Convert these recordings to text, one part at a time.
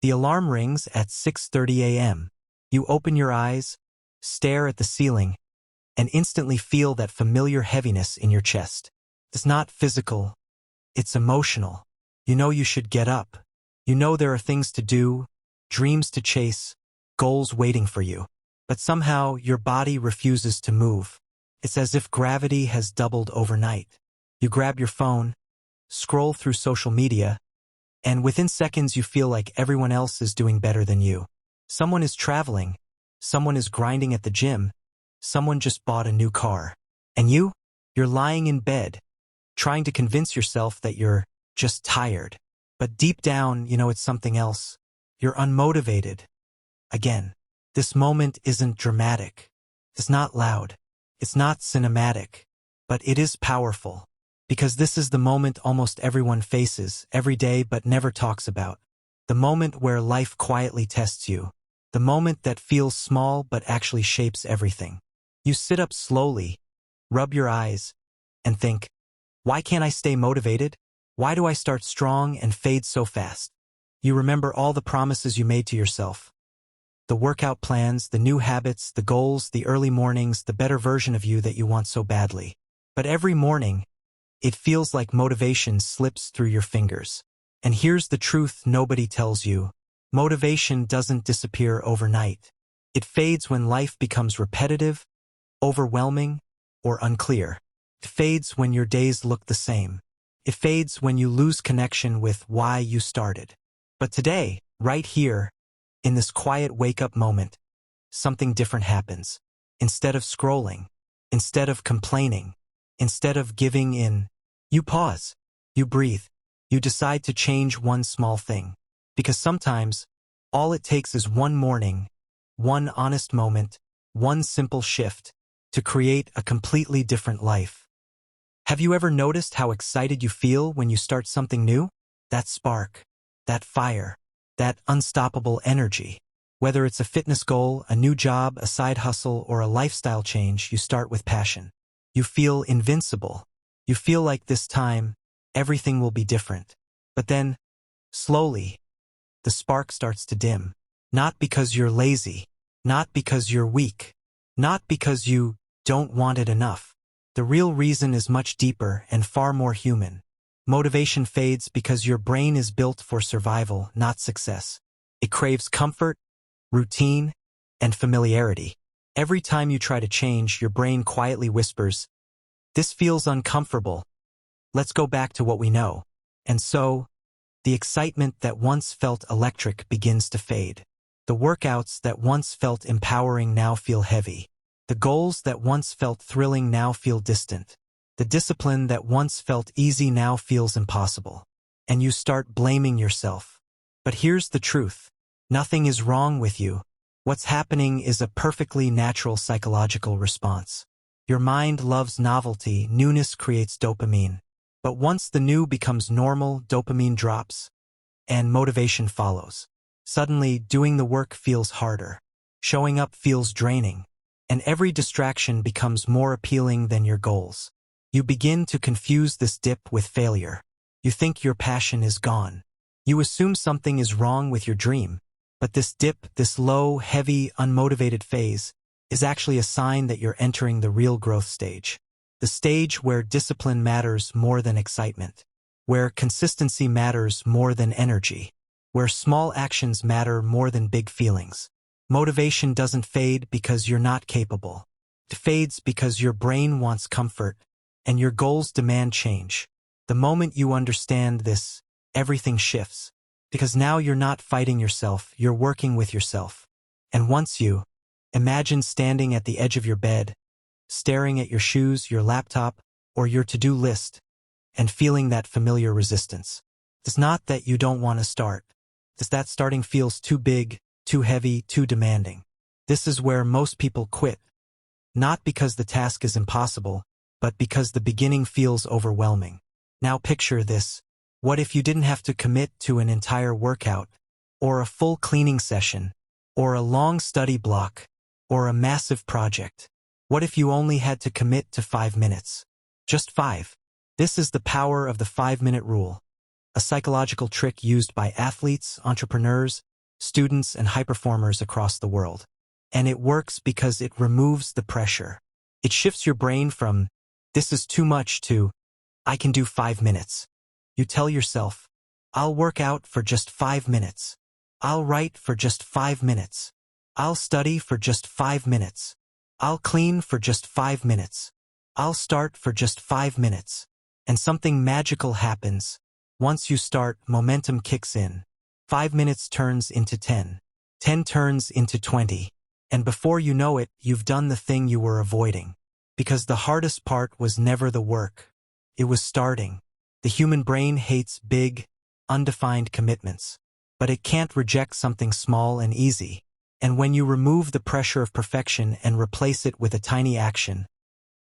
The alarm rings at 6:30 a.m. You open your eyes, stare at the ceiling, and instantly feel that familiar heaviness in your chest. It's not physical, it's emotional. You know you should get up. You know there are things to do, dreams to chase, goals waiting for you. But somehow your body refuses to move. It's as if gravity has doubled overnight. You grab your phone, scroll through social media, and within seconds you feel like everyone else is doing better than you. Someone is traveling, someone is grinding at the gym, someone just bought a new car. And you're lying in bed, trying to convince yourself that you're just tired. But deep down, you know it's something else. You're unmotivated. Again, this moment isn't dramatic. It's not loud. It's not cinematic. But it is powerful. Because this is the moment almost everyone faces every day but never talks about. The moment where life quietly tests you. The moment that feels small but actually shapes everything. You sit up slowly, rub your eyes, and think, why can't I stay motivated? Why do I start strong and fade so fast? You remember all the promises you made to yourself. The workout plans, the new habits, the goals, the early mornings, the better version of you that you want so badly. But every morning, it feels like motivation slips through your fingers. And here's the truth nobody tells you. Motivation doesn't disappear overnight. It fades when life becomes repetitive, overwhelming, or unclear. It fades when your days look the same. It fades when you lose connection with why you started. But today, right here, in this quiet wake-up moment, something different happens. Instead of scrolling, instead of complaining, instead of giving in, you pause, you breathe, you decide to change one small thing. Because sometimes, all it takes is one morning, one honest moment, one simple shift, to create a completely different life. Have you ever noticed how excited you feel when you start something new? That spark, that fire, that unstoppable energy. Whether it's a fitness goal, a new job, a side hustle, or a lifestyle change, you start with passion. You feel invincible. You feel like this time, everything will be different. But then, slowly, the spark starts to dim. Not because you're lazy, not because you're weak, not because you don't want it enough. The real reason is much deeper and far more human. Motivation fades because your brain is built for survival, not success. It craves comfort, routine, and familiarity. Every time you try to change, your brain quietly whispers, "This feels uncomfortable. Let's go back to what we know." And so, the excitement that once felt electric begins to fade. The workouts that once felt empowering now feel heavy. The goals that once felt thrilling now feel distant. The discipline that once felt easy now feels impossible. And you start blaming yourself. But here's the truth. Nothing is wrong with you. What's happening is a perfectly natural psychological response. Your mind loves novelty, newness creates dopamine. But once the new becomes normal, dopamine drops, and motivation follows. Suddenly, doing the work feels harder. Showing up feels draining. And every distraction becomes more appealing than your goals. You begin to confuse this dip with failure. You think your passion is gone. You assume something is wrong with your dream. But this dip, this low, heavy, unmotivated phase, is actually a sign that you're entering the real growth stage. The stage where discipline matters more than excitement. Where consistency matters more than energy. Where small actions matter more than big feelings. Motivation doesn't fade because you're not capable. It fades because your brain wants comfort, and your goals demand change. The moment you understand this, everything shifts. Because now you're not fighting yourself, you're working with yourself. And once you imagine standing at the edge of your bed, staring at your shoes, your laptop, or your to-do list, and feeling that familiar resistance. It's not that you don't want to start. It's that starting feels too big, too heavy, too demanding. This is where most people quit. Not because the task is impossible, but because the beginning feels overwhelming. Now picture this. What if you didn't have to commit to an entire workout, or a full cleaning session, or a long study block, or a massive project? What if you only had to commit to 5 minutes? Just 5. This is the power of the 5-minute rule. A psychological trick used by athletes, entrepreneurs, students, and high performers across the world. And it works because it removes the pressure. It shifts your brain from, "This is too much," to, "I can do 5 minutes." You tell yourself, "I'll work out for just 5 minutes. I'll write for just 5 minutes. I'll study for just 5 minutes. I'll clean for just 5 minutes. I'll start for just 5 minutes." And something magical happens. Once you start, momentum kicks in. 5 minutes turns into 10. 10 turns into 20. And before you know it, you've done the thing you were avoiding. Because the hardest part was never the work. It was starting. The human brain hates big, undefined commitments. But it can't reject something small and easy. And when you remove the pressure of perfection and replace it with a tiny action,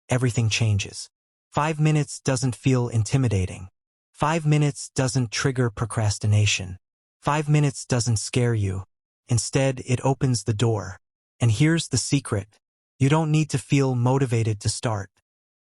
everything changes. 5 minutes doesn't feel intimidating. 5 minutes doesn't trigger procrastination. 5 minutes doesn't scare you. Instead, it opens the door. And here's the secret. You don't need to feel motivated to start.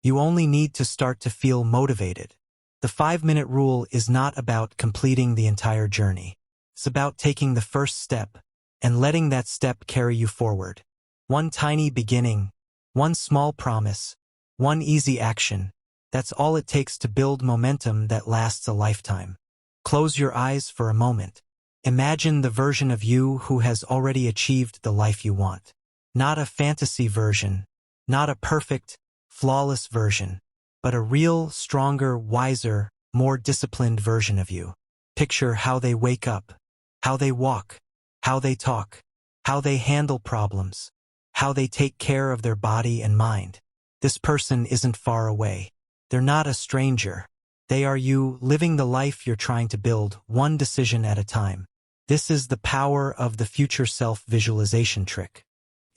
You only need to start to feel motivated. The 5-minute rule is not about completing the entire journey. It's about taking the first step and letting that step carry you forward. One tiny beginning, one small promise, one easy action. That's all it takes to build momentum that lasts a lifetime. Close your eyes for a moment. Imagine the version of you who has already achieved the life you want. Not a fantasy version, not a perfect, flawless version, but a real, stronger, wiser, more disciplined version of you. Picture how they wake up, how they walk, how they talk, how they handle problems, how they take care of their body and mind. This person isn't far away. They're not a stranger. They are you, living the life you're trying to build, one decision at a time. This is the power of the future self visualization trick.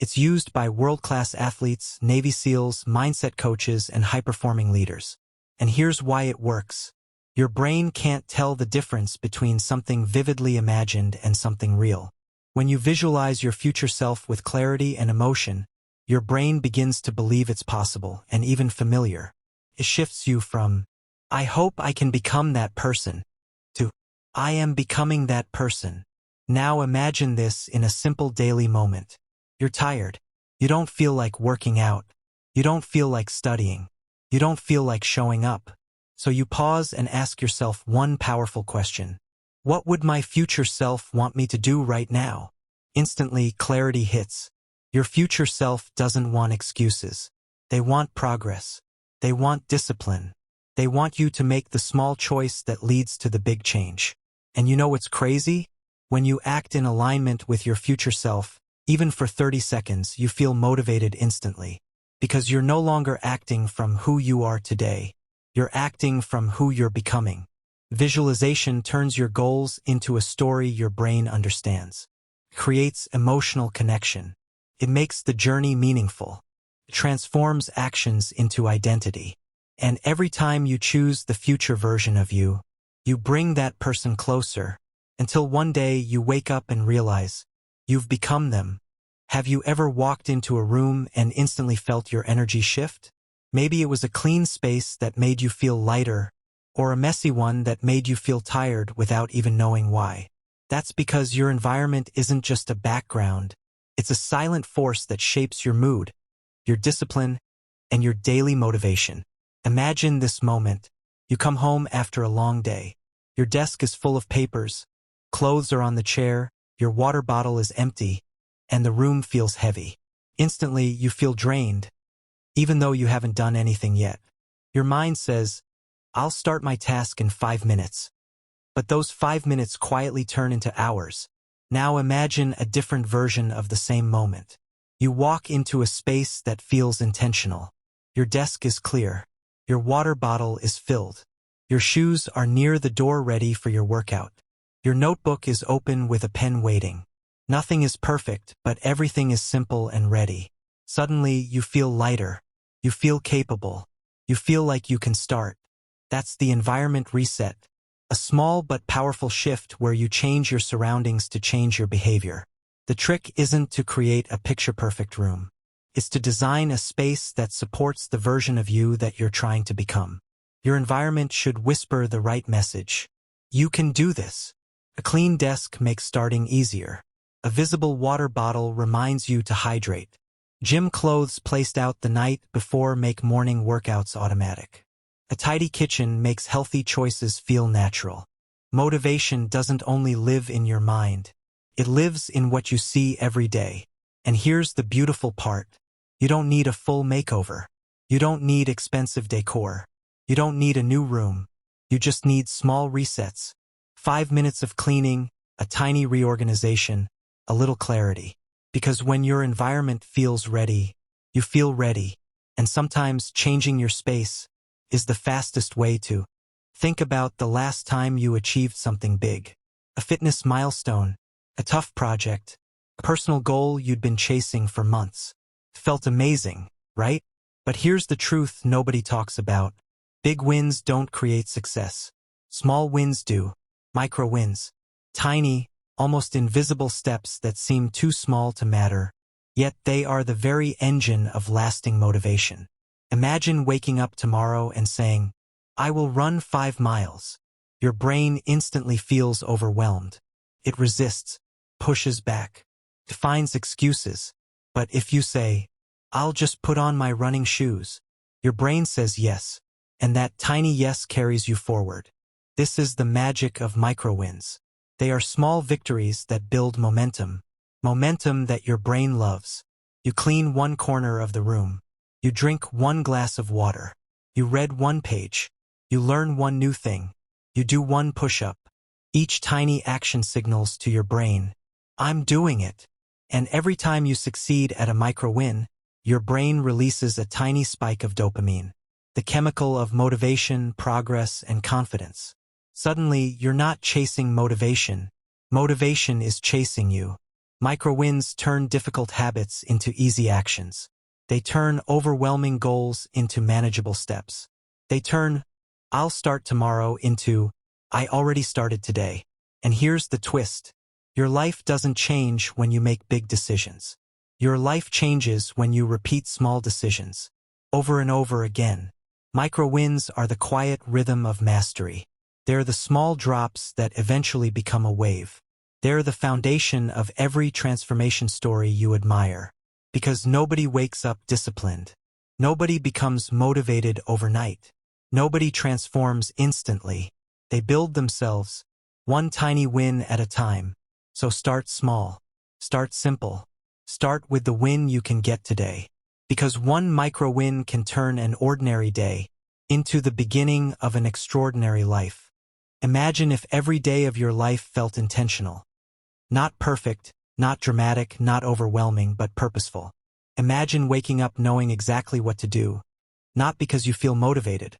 It's used by world-class athletes, Navy SEALs, mindset coaches, and high-performing leaders. And here's why it works. Your brain can't tell the difference between something vividly imagined and something real. When you visualize your future self with clarity and emotion, your brain begins to believe it's possible and even familiar. It shifts you from, "I hope I can become that person," to, "I am becoming that person." Now imagine this in a simple daily moment. You're tired. You don't feel like working out. You don't feel like studying. You don't feel like showing up. So you pause and ask yourself one powerful question. What would my future self want me to do right now? Instantly, clarity hits. Your future self doesn't want excuses. They want progress. They want discipline. They want you to make the small choice that leads to the big change. And you know what's crazy? When you act in alignment with your future self, even for 30 seconds, you feel motivated instantly. Because you're no longer acting from who you are today. You're acting from who you're becoming. Visualization turns your goals into a story your brain understands. It creates emotional connection. It makes the journey meaningful. It transforms actions into identity. And every time you choose the future version of you, you bring that person closer, until one day you wake up and realize, you've become them. Have you ever walked into a room and instantly felt your energy shift? Maybe it was a clean space that made you feel lighter, or a messy one that made you feel tired without even knowing why. That's because your environment isn't just a background. It's a silent force that shapes your mood, your discipline, and your daily motivation. Imagine this moment. You come home after a long day. Your desk is full of papers. Clothes are on the chair. Your water bottle is empty. And the room feels heavy. Instantly, you feel drained, even though you haven't done anything yet. Your mind says, "I'll start my task in 5 minutes." But those 5 minutes quietly turn into hours. Now imagine a different version of the same moment. You walk into a space that feels intentional. Your desk is clear. Your water bottle is filled. Your shoes are near the door ready for your workout. Your notebook is open with a pen waiting. Nothing is perfect, but everything is simple and ready. Suddenly, you feel lighter. You feel capable. You feel like you can start. That's the environment reset. A small but powerful shift where you change your surroundings to change your behavior. The trick isn't to create a picture-perfect room. It's to design a space that supports the version of you that you're trying to become. Your environment should whisper the right message. You can do this. A clean desk makes starting easier. A visible water bottle reminds you to hydrate. Gym clothes placed out the night before make morning workouts automatic. A tidy kitchen makes healthy choices feel natural. Motivation doesn't only live in your mind. It lives in what you see every day. And here's the beautiful part. You don't need a full makeover. You don't need expensive decor. You don't need a new room. You just need small resets. 5 minutes of cleaning, a tiny reorganization, a little clarity. Because when your environment feels ready, you feel ready. And sometimes changing your space is the fastest way to. Think about the last time you achieved something big. A fitness milestone, a tough project, a personal goal you'd been chasing for months. Felt amazing, right? But here's the truth nobody talks about. Big wins don't create success. Small wins do. Micro wins. Tiny, almost invisible steps that seem too small to matter, yet they are the very engine of lasting motivation. Imagine waking up tomorrow and saying, "I will run 5 miles." Your brain instantly feels overwhelmed. It resists, pushes back, finds excuses. But if you say, "I'll just put on my running shoes," your brain says yes, and that tiny yes carries you forward. This is the magic of micro wins. They are small victories that build momentum. Momentum that your brain loves. You clean one corner of the room. You drink one glass of water. You read one page. You learn one new thing. You do one push-up. Each tiny action signals to your brain, "I'm doing it." And every time you succeed at a micro win, your brain releases a tiny spike of dopamine, the chemical of motivation, progress, and confidence. Suddenly, you're not chasing motivation. Motivation is chasing you. Micro wins turn difficult habits into easy actions. They turn overwhelming goals into manageable steps. They turn, "I'll start tomorrow" into, "I already started today." And here's the twist. Your life doesn't change when you make big decisions. Your life changes when you repeat small decisions, over and over again. Micro wins are the quiet rhythm of mastery. They're the small drops that eventually become a wave. They're the foundation of every transformation story you admire. Because nobody wakes up disciplined. Nobody becomes motivated overnight. Nobody transforms instantly. They build themselves, one tiny win at a time. So start small. Start simple. Start with the win you can get today. Because one micro win can turn an ordinary day into the beginning of an extraordinary life. Imagine if every day of your life felt intentional. Not perfect, not dramatic, not overwhelming, but purposeful. Imagine waking up knowing exactly what to do, not because you feel motivated,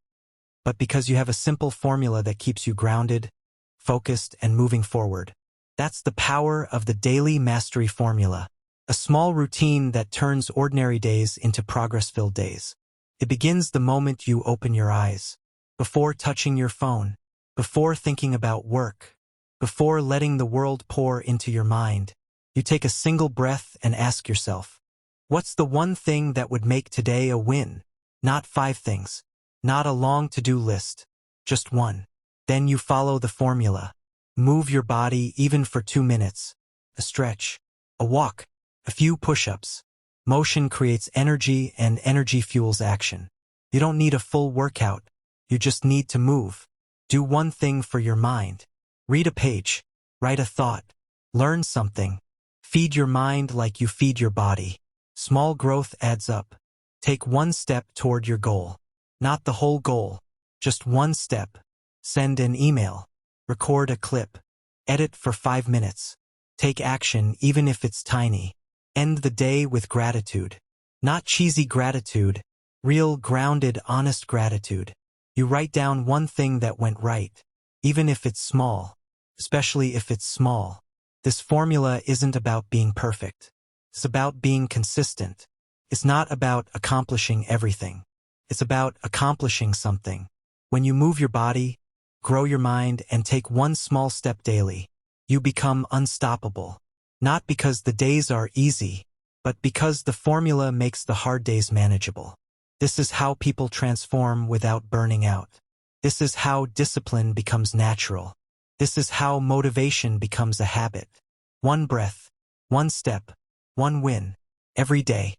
but because you have a simple formula that keeps you grounded, focused, and moving forward. That's the power of the Daily Mastery Formula, a small routine that turns ordinary days into progress-filled days. It begins the moment you open your eyes, before touching your phone, before thinking about work, before letting the world pour into your mind. You take a single breath and ask yourself, what's the one thing that would make today a win? Not 5 things, not a long to-do list, just one. Then you follow the formula. Move your body even for 2 minutes. A stretch, a walk, a few push-ups. Motion creates energy and energy fuels action. You don't need a full workout. You just need to move. Do one thing for your mind. Read a page. Write a thought. Learn something. Feed your mind like you feed your body. Small growth adds up. Take one step toward your goal. Not the whole goal. Just one step. Send an email. Record a clip. Edit for 5 minutes. Take action even if it's tiny. End the day with gratitude. Not cheesy gratitude. Real, grounded, honest gratitude. You write down one thing that went right, even if it's small, especially if it's small. This formula isn't about being perfect. It's about being consistent. It's not about accomplishing everything. It's about accomplishing something. When you move your body, grow your mind, and take one small step daily, you become unstoppable. Not because the days are easy, but because the formula makes the hard days manageable. This is how people transform without burning out. This is how discipline becomes natural. This is how motivation becomes a habit. One breath, One step, one win, every day.